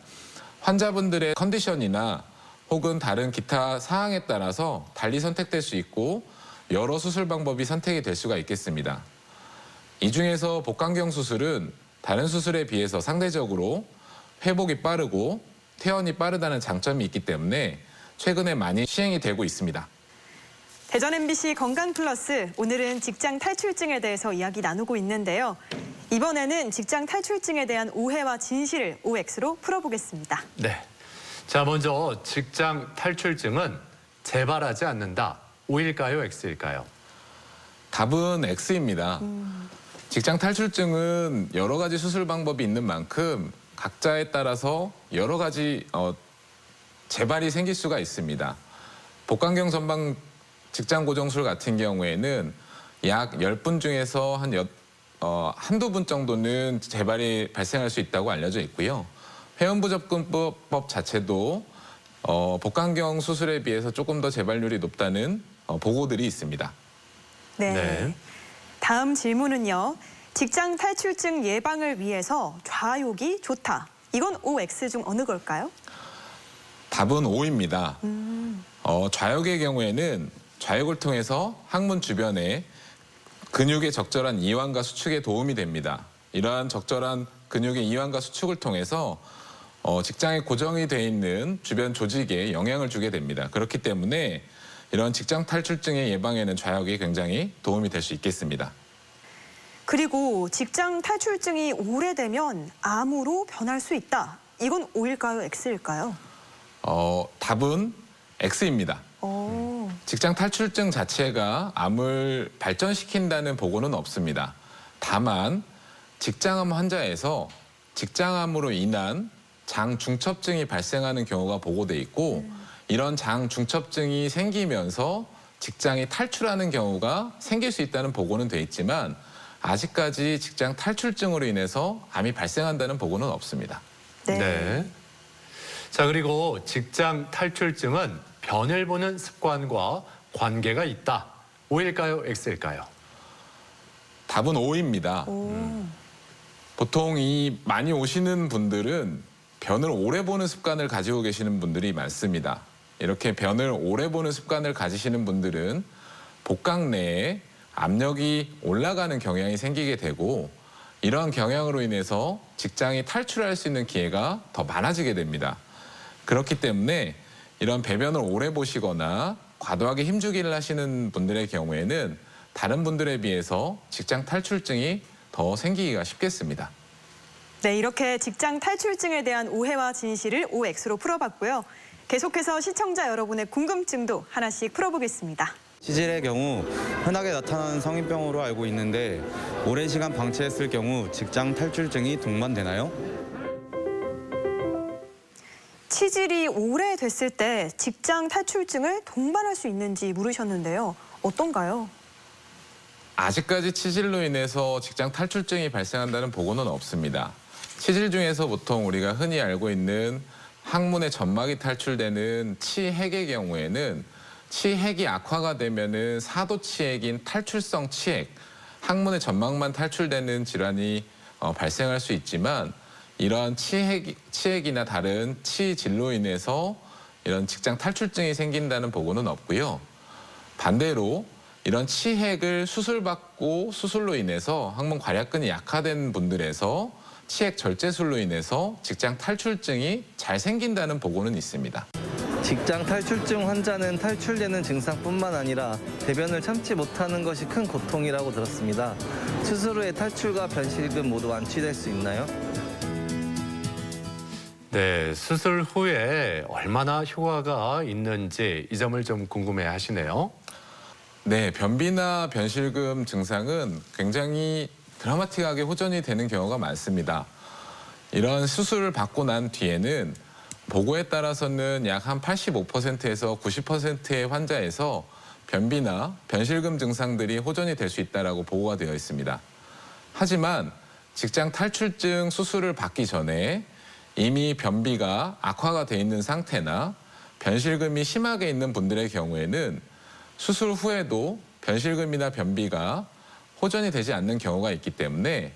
환자분들의 컨디션이나 혹은 다른 기타 사항에 따라서 달리 선택될 수 있고 여러 수술 방법이 선택이 될 수가 있겠습니다. 이 중에서 복강경 수술은 다른 수술에 비해서 상대적으로 회복이 빠르고 퇴원이 빠르다는 장점이 있기 때문에 최근에 많이 시행이 되고 있습니다. 대전 MBC 건강플러스, 오늘은 직장 탈출증에 대해서 이야기 나누고 있는데요. 이번에는 직장 탈출증에 대한 오해와 진실을 OX로 풀어보겠습니다. 네. 자, 먼저 직장 탈출증은 재발하지 않는다. O일까요, X일까요? 답은 X입니다. 직장 탈출증은 여러 가지 수술 방법이 있는 만큼 각자에 따라서 여러 가지 재발이 생길 수가 있습니다. 복강경 전방 직장 고정술 같은 경우에는 약 10분 중에서 한두 분 정도는 재발이 발생할 수 있다고 알려져 있고요. 회원부 접근법 자체도 복강경 수술에 비해서 조금 더 재발률이 높다는 보고들이 있습니다. 네. 네. 다음 질문은요. 직장 탈출증 예방을 위해서 좌욕이 좋다. 이건 OX 중 어느 걸까요? 답은 O입니다. 좌욕의 경우에는 좌욕을 통해서 항문 주변에 근육의 적절한 이완과 수축에 도움이 됩니다. 이러한 적절한 근육의 이완과 수축을 통해서 직장에 고정이 돼 있는 주변 조직에 영향을 주게 됩니다. 그렇기 때문에 이런 직장 탈출증의 예방에는 좌욕이 굉장히 도움이 될 수 있겠습니다. 그리고 직장 탈출증이 오래되면 암으로 변할 수 있다. 이건 O일까요, X일까요? 답은 X입니다. 직장 탈출증 자체가 암을 발전시킨다는 보고는 없습니다. 다만 직장암 환자에서 직장암으로 인한 장중첩증이 발생하는 경우가 보고돼 있고 이런 장중첩증이 생기면서 직장이 탈출하는 경우가 생길 수 있다는 보고는 돼 있지만 아직까지 직장 탈출증으로 인해서 암이 발생한다는 보고는 없습니다. 네. 자, 그리고 직장 탈출증은 변을 보는 습관과 관계가 있다. O일까요, X일까요? 답은 O입니다. 보통 이 많이 오시는 분들은 변을 오래 보는 습관을 가지고 계시는 분들이 많습니다. 이렇게 변을 오래 보는 습관을 가지시는 분들은 복강 내에 압력이 올라가는 경향이 생기게 되고 이런 경향으로 인해서 직장이 탈출할 수 있는 기회가 더 많아지게 됩니다. 그렇기 때문에 이런 배변을 오래 보시거나 과도하게 힘주기를 하시는 분들의 경우에는 다른 분들에 비해서 직장 탈출증이 더 생기기가 쉽겠습니다. 네, 이렇게 직장 탈출증에 대한 오해와 진실을 OX로 풀어봤고요. 계속해서 시청자 여러분의 궁금증도 하나씩 풀어보겠습니다. 치질의 경우 흔하게 나타나는 성인병으로 알고 있는데 오랜 시간 방치했을 경우 직장 탈출증이 동반되나요? 치질이 오래됐을 때 직장 탈출증을 동반할 수 있는지 물으셨는데요. 어떤가요? 아직까지 치질로 인해서 직장 탈출증이 발생한다는 보고는 없습니다. 치질 중에서 보통 우리가 흔히 알고 있는 항문의 점막이 탈출되는 치핵의 경우에는 치핵이 악화가 되면은 사도치핵인 탈출성 치핵, 항문의 점막만 탈출되는 질환이 발생할 수 있지만 이러한 치핵이나 다른 치질로 인해서 이런 직장 탈출증이 생긴다는 보고는 없고요. 반대로 이런 치핵을 수술받고 수술로 인해서 항문 괄약근이 약화된 분들에서 치핵 절제술로 인해서 직장 탈출증이 잘 생긴다는 보고는 있습니다. 직장 탈출증 환자는 탈출되는 증상뿐만 아니라 대변을 참지 못하는 것이 큰 고통이라고 들었습니다. 수술 후에 탈출과 변실금 모두 완치될 수 있나요? 네, 수술 후에 얼마나 효과가 있는지 이 점을 좀 궁금해 하시네요. 네, 변비나 변실금 증상은 굉장히 드라마틱하게 호전이 되는 경우가 많습니다. 이런 수술을 받고 난 뒤에는 보고에 따라서는 약 한 85%에서 90%의 환자에서 변비나 변실금 증상들이 호전이 될 수 있다고 보고가 되어 있습니다. 하지만 직장 탈출증 수술을 받기 전에 이미 변비가 악화가 돼 있는 상태나 변실금이 심하게 있는 분들의 경우에는 수술 후에도 변실금이나 변비가 호전이 되지 않는 경우가 있기 때문에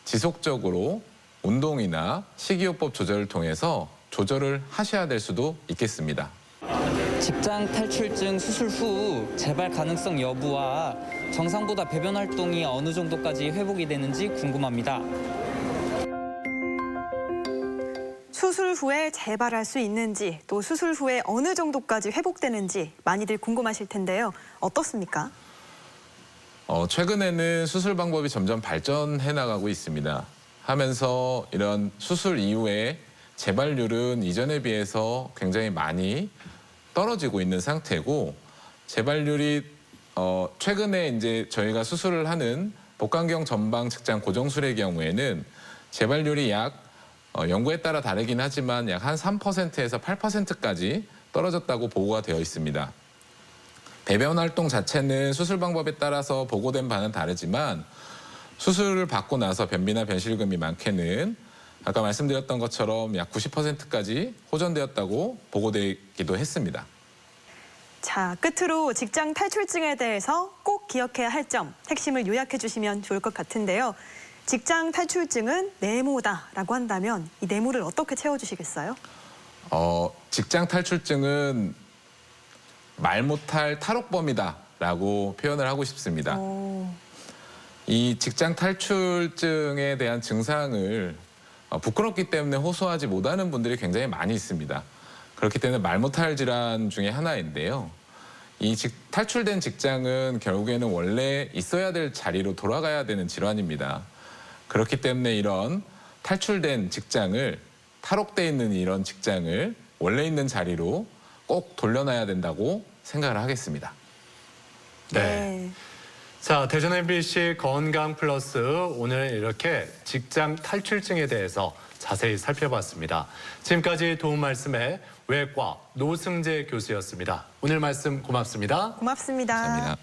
지속적으로 운동이나 식이요법 조절을 통해서 조절을 하셔야 될 수도 있겠습니다. 직장 탈출증 수술 후 재발 가능성 여부와 정상보다 배변 활동이 어느 정도까지 회복이 되는지 궁금합니다. 수술 후에 재발할 수 있는지 또 수술 후에 어느 정도까지 회복되는지 많이들 궁금하실 텐데요. 어떻습니까? 최근에는 수술 방법이 점점 발전해 나가고 있습니다. 하면서 이런 수술 이후에 재발률은 이전에 비해서 굉장히 많이 떨어지고 있는 상태고 재발률이 최근에 이제 저희가 수술을 하는 복강경 전방 직장 고정술의 경우에는 재발률이 약 연구에 따라 다르긴 하지만 약 한 3%에서 8%까지 떨어졌다고 보고가 되어 있습니다. 배변 활동 자체는 수술 방법에 따라서 보고된 바는 다르지만 수술을 받고 나서 변비나 변실금이 많게는 아까 말씀드렸던 것처럼 약 90%까지 호전되었다고 보고되기도 했습니다. 자, 끝으로 직장 탈출증에 대해서 꼭 기억해야 할 점, 핵심을 요약해 주시면 좋을 것 같은데요. 직장 탈출증은 네모다라고 한다면 이 네모를 어떻게 채워주시겠어요? 직장 탈출증은 말 못할 탈옥범이다라고 표현을 하고 싶습니다. 이 직장 탈출증에 대한 증상을 부끄럽기 때문에 호소하지 못하는 분들이 굉장히 많이 있습니다. 그렇기 때문에 말 못할 질환 중에 하나인데요. 이 탈출된 직장은 결국에는 원래 있어야 될 자리로 돌아가야 되는 질환입니다. 그렇기 때문에 이런 탈출된 직장을, 탈옥돼 있는 이런 직장을 원래 있는 자리로 꼭 돌려놔야 된다고 생각을 하겠습니다. 네. 자, 대전 MBC 건강 플러스 오늘 이렇게 직장 탈출증에 대해서 자세히 살펴봤습니다. 지금까지 도움 말씀에 외과 노승재 교수였습니다. 오늘 말씀 고맙습니다. 고맙습니다. 감사합니다.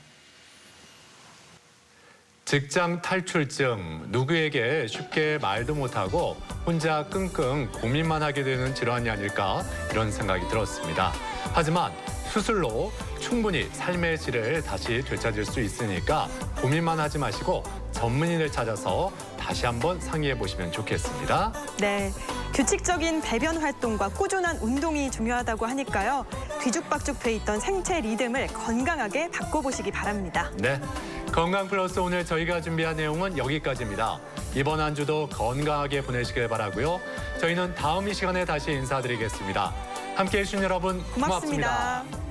직장 탈출증, 누구에게 쉽게 말도 못하고 혼자 끙끙 고민만 하게 되는 질환이 아닐까 이런 생각이 들었습니다. 하지만 수술로 충분히 삶의 질을 다시 되찾을 수 있으니까 고민만 하지 마시고 전문의를 찾아서 다시 한번 상의해 보시면 좋겠습니다. 네, 규칙적인 배변 활동과 꾸준한 운동이 중요하다고 하니까요. 뒤죽박죽 돼 있던 생체 리듬을 건강하게 바꿔보시기 바랍니다. 네, 건강 플러스 오늘 저희가 준비한 내용은 여기까지입니다. 이번 한 주도 건강하게 보내시길 바라고요. 저희는 다음 이 시간에 다시 인사드리겠습니다. 함께해 주신 여러분 고맙습니다. 고맙습니다.